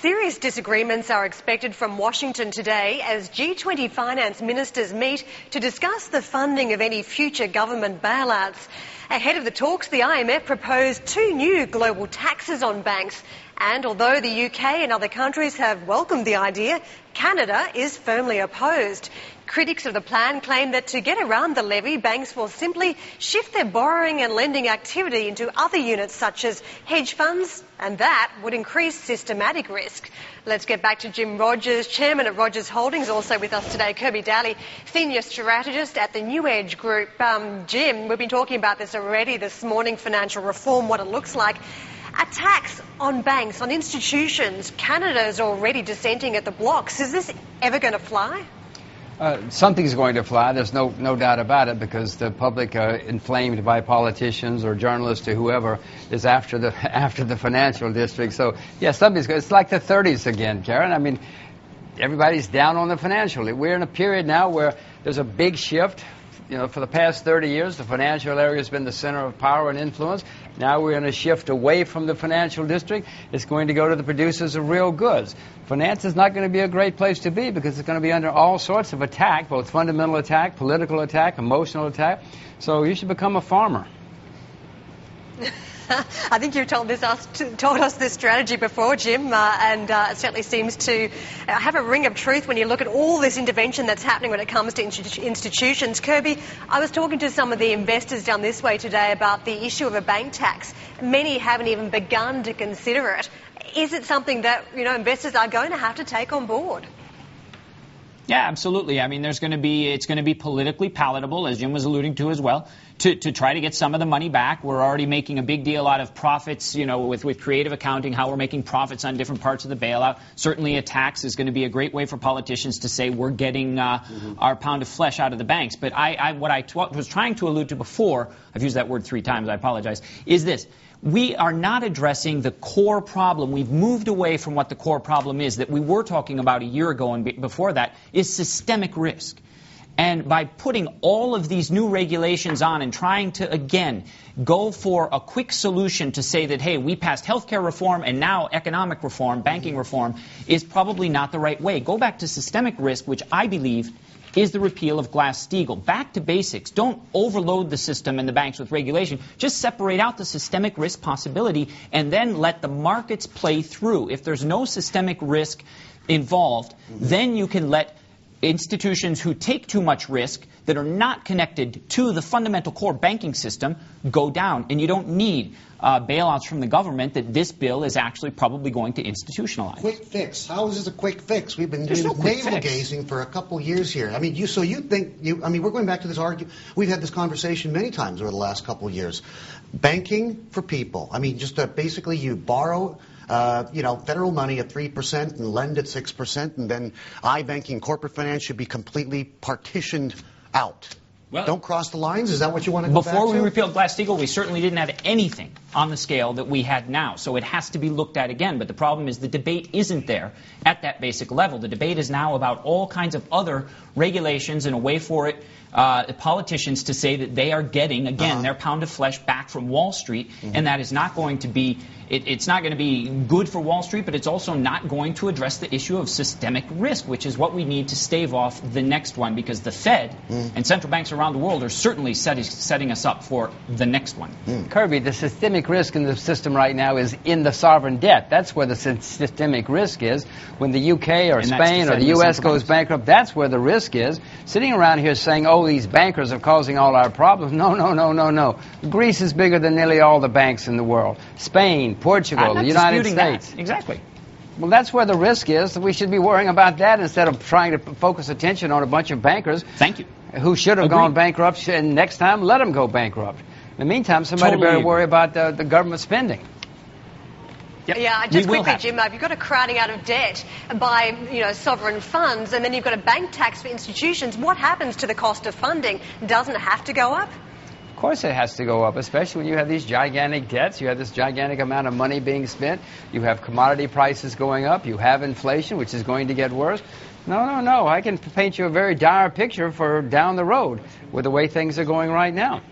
Serious disagreements are expected from Washington today as G20 finance ministers meet to discuss the funding of any future government bailouts. Ahead of the talks, the IMF proposed 2 new global taxes on banks. And although the UK and other countries have welcomed the idea, Canada is firmly opposed. Critics of the plan claim that to get around the levy, banks will simply shift their borrowing and lending activity into other units such as hedge funds, and that would increase systematic risk. Let's get back to Jim Rogers, chairman at Rogers Holdings, also with us today. Kirby Daly, senior strategist at the New Edge Group. Jim, we've been talking about this already this morning, financial reform, what it looks like. A tax on banks, on institutions. Canada is already dissenting at the blocks. Is this ever going to fly? Something's going to fly. There's no doubt about it, because the public, inflamed by politicians or journalists or whoever, is after the financial district. So yeah, something's going. It's like the 30s again, Karen. I mean, everybody's down on the financial. We're in a period now where there's a big shift. You know, for the past 30 years, the financial area has been the center of power and influence. Now we're in a shift away from the financial district. It's going to go to the producers of real goods. Finance is not going to be a great place to be, because it's going to be under all sorts of attack, both fundamental attack, political attack, emotional attack. So you should become a farmer. I think you've told us this strategy before, Jim, and it certainly seems to have a ring of truth when you look at all this intervention that's happening when it comes to institutions. Kirby, I was talking to some of the investors down this way today about the issue of a bank tax. Many haven't even begun to consider it. Is it something that, investors are going to have to take on board? Yeah, absolutely. I mean, it's going to be politically palatable, as Jim was alluding to as well, to try to get some of the money back. We're already making a big deal out of profits, with creative accounting, how we're making profits on different parts of the bailout. Certainly a tax is going to be a great way for politicians to say we're getting our pound of flesh out of the banks. But what I was trying to allude to before, I've used that word 3 times, I apologize, is this. We are not addressing the core problem. We've moved away from what the core problem is that we were talking about a year ago and before that, is systemic risk. And by putting all of these new regulations on and trying to, again, go for a quick solution to say that, hey, we passed healthcare reform and now economic reform, banking reform, is probably not the right way. Go back to systemic risk, which I believe is the repeal of Glass-Steagall. Back to basics. Don't overload the system and the banks with regulation. Just separate out the systemic risk possibility and then let the markets play through. If there's no systemic risk involved, then you can let institutions who take too much risk that are not connected to the fundamental core banking system go down. And you don't need bailouts from the government that this bill is actually probably going to institutionalize. Quick fix. How is this a quick fix? We've been doing navel-gazing for a couple years here. I mean, we're going back to this argument. We've had this conversation many times over the last couple of years. Banking for people. I mean, just basically you borrow federal money at 3% and lend at 6%, and then iBanking, corporate finance should be completely partitioned out. Well, don't cross the lines? Is that what you want to go back to? Before we repealed Glass-Steagall, we certainly didn't have anything on the scale that we had now. So it has to be looked at again. But the problem is the debate isn't there at that basic level. The debate is now about all kinds of other regulations and a way for it politicians to say that they are getting, again, their pound of flesh back from Wall Street. And that is not going to be, it's not going to be good for Wall Street, but it's also not going to address the issue of systemic risk, which is what we need to stave off the next one, because the Fed and central banks around the world are certainly setting us up for the next one. Kirby, the systemic risk in the system right now is in the sovereign debt. That's where the systemic risk is. When the UK or Spain or the US goes bankrupt, that's where the risk is. Sitting around here saying, oh, these bankers are causing all our problems. No. Greece is bigger than nearly all the banks in the world. Spain, Portugal, the United States. That. Exactly. Well, that's where the risk is. We should be worrying about that instead of trying to focus attention on a bunch of bankers. Thank you. Who should have gone bankrupt, and next time let them go bankrupt. In the meantime, somebody better worry about the government spending. Yep. Yeah, just quickly, Jim, you've got a crowding out of debt by, sovereign funds, and then you've got a bank tax for institutions. What happens to the cost of funding? Doesn't it have to go up? Of course it has to go up, especially when you have these gigantic debts. You have this gigantic amount of money being spent. You have commodity prices going up. You have inflation, which is going to get worse. No. I can paint you a very dire picture for down the road with the way things are going right now.